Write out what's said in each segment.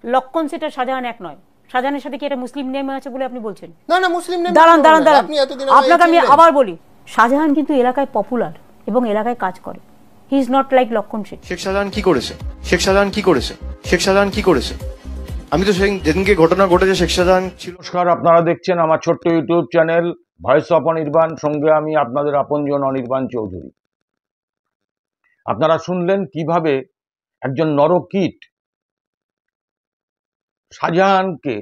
লক্ষণ সেটা শাহজাহান এক নয়। শাহজাহানের সাথে কি এটা মুসলিম নেম আছে বলে আপনি বলছেন? না না, মুসলিম নেম। দাঁড়ান দাঁড়ান দাঁড়ান, আপনাকে আমি আবার বলি, শাহজাহান কিন্তু এলাকায় পপুলার এবং এলাকায় কাজ করে। হি ইজ নট লাইক লক্ষণ শেখ। শেখ শাহজাহান কি করেছে? শেখ শাহজাহান কি করেছে? শেখ শাহজাহান কি করেছে? আমি তো যেদিনকে ঘটনা ঘটেছে শেখ শাহজাহান ছিল। নমস্কার, আপনারা দেখছেন আমার ছোট্ট YouTube channel voice of Anirban, সঙ্গে আমি আপনাদের আপনজন অনির্বাণ চৌধুরী। আপনারা শুনলেন কিভাবে একজন নরকীট শাহজাহানকে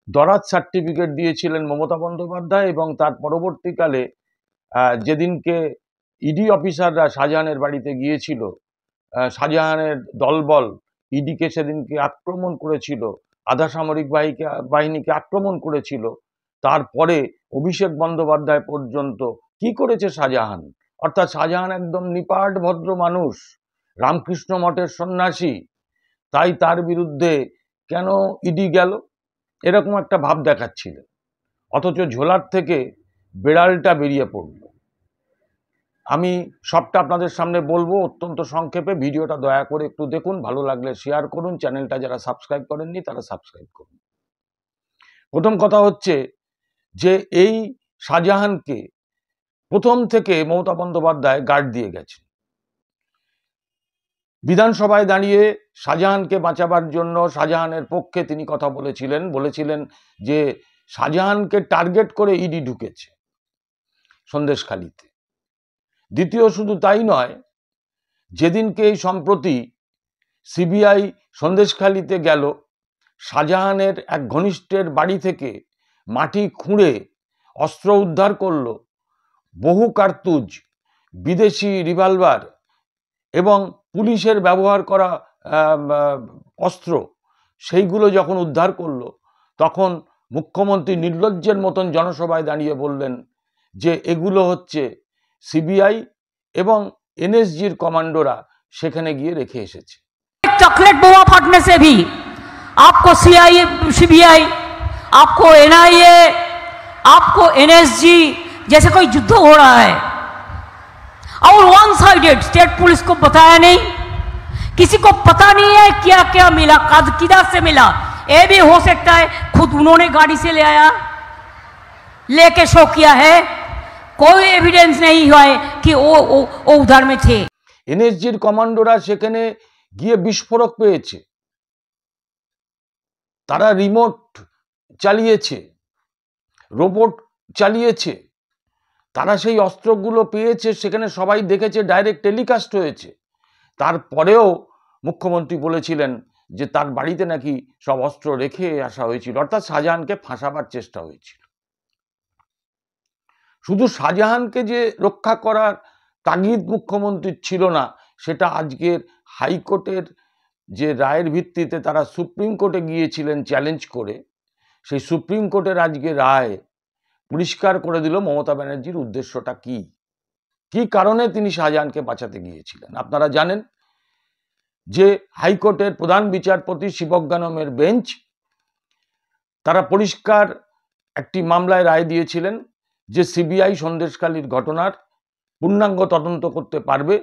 দরাজ সার্টিফিকেট দিয়েছিলেন মমতা বন্দ্যোপাধ্যায়, এবং তার পরবর্তীকালে যেদিনকে ইডি অফিসাররা শাহজাহানের বাড়িতে গিয়েছিল, শাহজাহানের দলবল ইডিকে সেদিনকে আক্রমণ করেছিল, আধা সামরিক বাহিনীকে আক্রমণ করেছিল। তারপরে অভিষেক বন্দ্যোপাধ্যায় পর্যন্ত কি করেছে শাহজাহান? অর্থাৎ শাহজাহান একদম নিপাট ভদ্র মানুষ, রামকৃষ্ণ মঠের সন্ন্যাসী, তাই তার বিরুদ্ধে কেন ইডি গেল এরকম একটা ভাব দেখাচ্ছিলেন, অথচ ঝোলার থেকে বেড়ালটা বেরিয়ে পড়ল। আমি সবটা আপনাদের সামনে বলবো অত্যন্ত সংক্ষেপে। ভিডিওটা দয়া করে একটু দেখুন, ভালো লাগলে শেয়ার করুন, চ্যানেলটা যারা সাবস্ক্রাইব করেননি তারা সাবস্ক্রাইব করুন। প্রথম কথা হচ্ছে যে এই শাহজাহানকে প্রথম থেকে মমতা বন্দ্যোপাধ্যায় গার্ড দিয়ে গেছেন। বিধানসভায় দাঁড়িয়ে শাহজাহানকে বাঁচাবার জন্য শাহজাহানের পক্ষে তিনি কথা বলেছিলেন যে শাহজাহানকে টার্গেট করে ইডি ঢুকেছে সন্দেশখালিতে। দ্বিতীয়, শুধু তাই নয়, যেদিনকে এই সম্প্রতি সিবিআই সন্দেশখালিতে গেল, শাহজাহানের এক ঘনিষ্ঠের বাড়ি থেকে মাটি খুঁড়ে অস্ত্র উদ্ধার করলো, বহু কার্তুজ, বিদেশি রিভলভার এবং পুলিশের ব্যবহার করা অস্ত্র, সেইগুলো যখন উদ্ধার করলো, তখন মুখ্যমন্ত্রী নির্লজ্জের মতন জনসভায় দাঁড়িয়ে বললেন যে এগুলো হচ্ছে সিবিআই এবং এনএসজির কমান্ডোরা সেখানে গিয়ে রেখে এসেছে। चॉकलेट बोआ फटने से भी आपको सीबीआई, आपको एनआईए, आपको एनएसजी जैसे कोई युद्ध हो रहा है, और वन साइडेड स्टेट पुलिस को बताया नहीं, किसी को पता नहीं है क्या क्या मिला, किधर से मिला। ये भी हो सकता है खुद उन्होंने गाड़ी से ले आया, लेके शो किया है, कोई एविडेंस नहीं हुआ है कि वो उधर में थे। এনএসজির কমান্ডোরা সেখানে গিয়ে বিস্ফোরক পেয়েছে, তারা রিমোট চালিয়েছে, রোবট চালিয়েছে, তারা সেই অস্ত্রগুলো পেয়েছে, সেখানে সবাই দেখেছে, ডাইরেক্ট টেলিকাস্ট হয়েছে। তারপরেও মুখ্যমন্ত্রী বলেছিলেন যে তার বাড়িতে নাকি সব অস্ত্র রেখে আসা হয়েছিল, অর্থাৎ শাহজাহানকে ফাঁসাবার চেষ্টা হয়েছিল। শুধু শাহজাহানকে যে রক্ষা করার তাগিদ মুখ্যমন্ত্রীর ছিল না, সেটা আজকের হাইকোর্টের যে রায়ের ভিত্তিতে তারা সুপ্রিম কোর্টে গিয়েছিলেন চ্যালেঞ্জ করে, সেই সুপ্রিম কোর্টের আজকে রায় পরিষ্কার করে দিল মমতা ব্যানার্জির উদ্দেশ্যটা কি, কি কারণে তিনি শাহজাহানকে বাঁচাতে গিয়েছিলেন। আপনারা জানেন যে হাইকোর্টের প্রধান বিচারপতি শিবজ্ঞানমের বেঞ্চ তারা পরিষ্কার একটি মামলায় রায় দিয়েছিলেন যে সিবিআই সন্দেশখালির ঘটনার পূর্ণাঙ্গ তদন্ত করতে পারবে,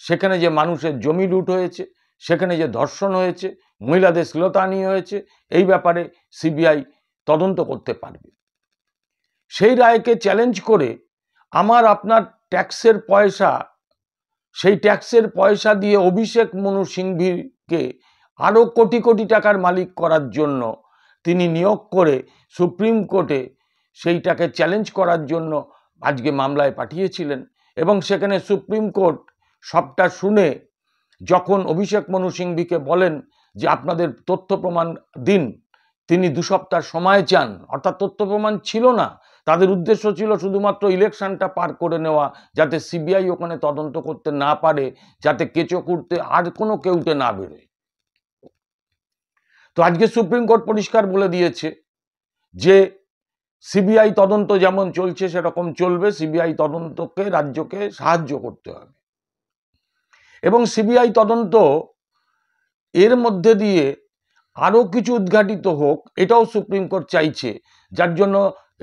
সেখানে যে মানুষের জমি লুট হয়েছে, সেখানে যে ধর্ষণ হয়েছে, মহিলাদের শ্লীলতাহানি হয়েছে, এই ব্যাপারে সিবিআই তদন্ত করতে পারবে। সেই রায়কে চ্যালেঞ্জ করে আমার আপনার ট্যাক্সের পয়সা, সেই ট্যাক্সের পয়সা দিয়ে অভিষেক মনু সিংভিকে আরও কোটি কোটি টাকার মালিক করার জন্য তিনি নিয়োগ করে সুপ্রিম কোর্টে সেইটাকে চ্যালেঞ্জ করার জন্য আজকে মামলায় পাঠিয়েছিলেন, এবং সেখানে সুপ্রিম কোর্ট সবটা শুনে যখন অভিষেক মনু সিংভিকে বলেন যে আপনাদের তথ্য প্রমাণ দিন, তিনি 2 সপ্তাহ সময় চান, অর্থাৎ তথ্য প্রমাণ ছিল না, তাদের উদ্দেশ্য ছিল শুধুমাত্র ইলেকশনটা পার করে নেওয়া, যাতে সিবিআই ওখানে তদন্ত করতে না পারে, যাতে কেঁচো খুঁড়তে আর কোনো কেউটে না বেরোয়। তো আজকে সুপ্রিম কোর্ট পরিষ্কার বলে দিয়েছে যে সিবিআই তদন্ত যেমন চলছে সেরকম চলবে, সিবিআই তদন্তকে রাজ্যকে সাহায্য করতে হবে, এবং সিবিআই তদন্ত এর মধ্যে দিয়ে আরও কিছু উদ্ঘাটিত হোক, এটাও সুপ্রিম কোর্ট চাইছে, যার জন্য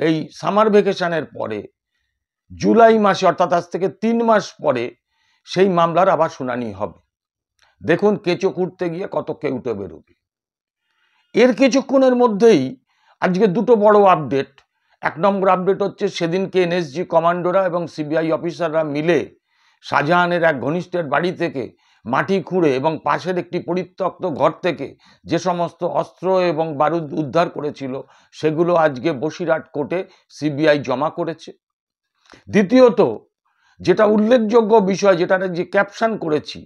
এই সামার ভ্যাকেশনের পরে জুলাই মাসে, অর্থাৎ আজ থেকে 3 মাস পরে সেই মামলার আবার শুনানি হবে। দেখুন কেঁচো খুঁড়তে গিয়ে কত কেউটে বেরোবে। এর কিছুক্ষণের মধ্যেই আজকে দুটো বড় আপডেট। 1 নম্বর আপডেট হচ্ছে সেদিনকে এনএসজি কমান্ডোরা এবং সিবিআই অফিসাররা মিলে শাহজাহানের এক ঘনিষ্ঠের বাড়ি থেকে মাটি খুঁড়ে এবং পাশের একটি পরিত্যক্ত ঘর থেকে যে সমস্ত অস্ত্র এবং বারুদ উদ্ধার করেছিল সেগুলো আজকে বসিরহাট কোর্টে সিবিআই জমা করেছে। দ্বিতীয়ত, যেটা উল্লেখযোগ্য বিষয়, যেটা যে ক্যাপশন করেছি,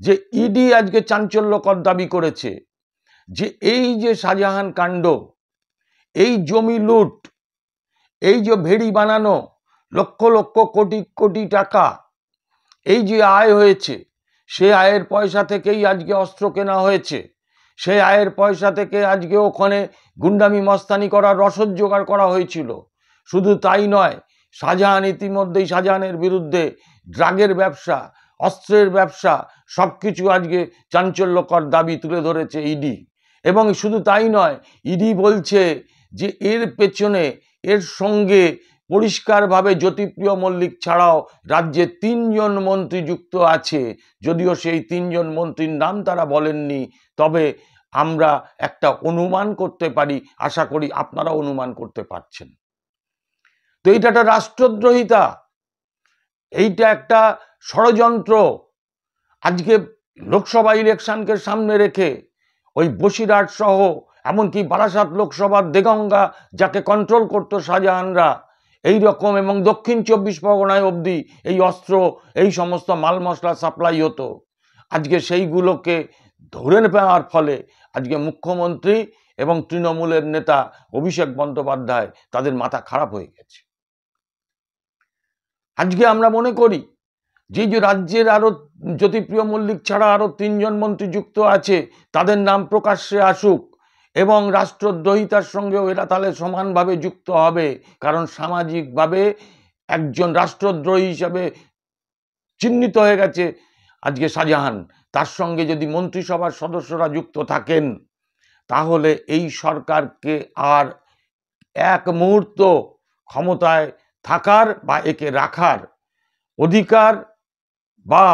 যে ইডি আজকে চাঞ্চল্যকর দাবি করেছে যে এই যে শাহজাহান কাণ্ড, এই জমি লুট, এই যে ভেড়ি বানানো, লক্ষ লক্ষ কোটি কোটি টাকা এই যে আয় হয়েছে, সে আয়ের পয়সা থেকেই আজকে অস্ত্র কেনা হয়েছে, সেই আয়ের পয়সা থেকে আজকে ওখানে গুন্ডামি মস্তানি করার রসদ জোগাড় করা হয়েছিল। শুধু তাই নয়, শাহজাহান ইতিমধ্যেই শাহজাহানের বিরুদ্ধে ড্রাগের ব্যবসা, অস্ত্রের ব্যবসা, সব কিছু আজকে চাঞ্চল্যকর দাবি তুলে ধরেছে ইডি। এবং শুধু তাই নয়, ইডি বলছে যে এর পেছনে, এর সঙ্গে পরিষ্কারভাবে জ্যোতিপ্রিয় মল্লিক ছাড়াও রাজ্যে 3 জন মন্ত্রী যুক্ত আছে। যদিও সেই 3 জন মন্ত্রীর নাম তারা বলেননি, তবে আমরা একটা অনুমান করতে পারি, আশা করি আপনারা অনুমান করতে পারছেন। তো এইটা একটা রাষ্ট্রদ্রোহিতা, এইটা একটা ষড়যন্ত্র। আজকে লোকসভা ইলেকশনকে সামনে রেখে ওই বসিরহাট সহ এমনকি বারাসাত লোকসভার দেগঙ্গা যাকে কন্ট্রোল করতো শাহজাহানরা, এই রকম, এবং দক্ষিণ 24 পরগনায় অবধি এই অস্ত্র, এই সমস্ত মাল মশলা সাপ্লাই হতো। আজকে সেইগুলোকে ধরে নেওয়ার ফলে আজকে মুখ্যমন্ত্রী এবং তৃণমূলের নেতা অভিষেক বন্দ্যোপাধ্যায় তাদের মাথা খারাপ হয়ে গেছে। আজকে আমরা মনে করি যে রাজ্যের আরো জ্যোতিপ্রিয় মল্লিক ছাড়া আরো 3 জন মন্ত্রী যুক্ত আছে, তাদের নাম প্রকাশ্যে আসুক, এবং রাষ্ট্রদ্রোহিতার সঙ্গেও এরা তাহলে সমানভাবে যুক্ত হবে। কারণ সামাজিকভাবে একজন রাষ্ট্রদ্রোহী হিসাবে চিহ্নিত হয়ে গেছে আজকে শাহজাহান। তার সঙ্গে যদি মন্ত্রিসভার সদস্যরা যুক্ত থাকেন, তাহলে এই সরকারকে আর এক মুহূর্ত ক্ষমতায় থাকার বা একে রাখার অধিকার বা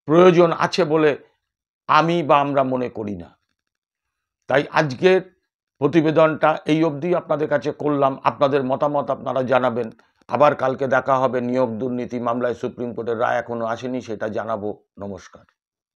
প্রয়োজন আছে বলে আমি বা আমরা মনে করি না। তাই আজকের প্রতিবেদনটা এই অবধি আপনাদের কাছে করলাম। আপনাদের মতামত আপনারা জানাবেন। আবার কালকে দেখা হবে নিয়োগ দুর্নীতি মামলায় সুপ্রিম কোর্টের রায় এখনো আসেনি, সেটা জানাবো। নমস্কার।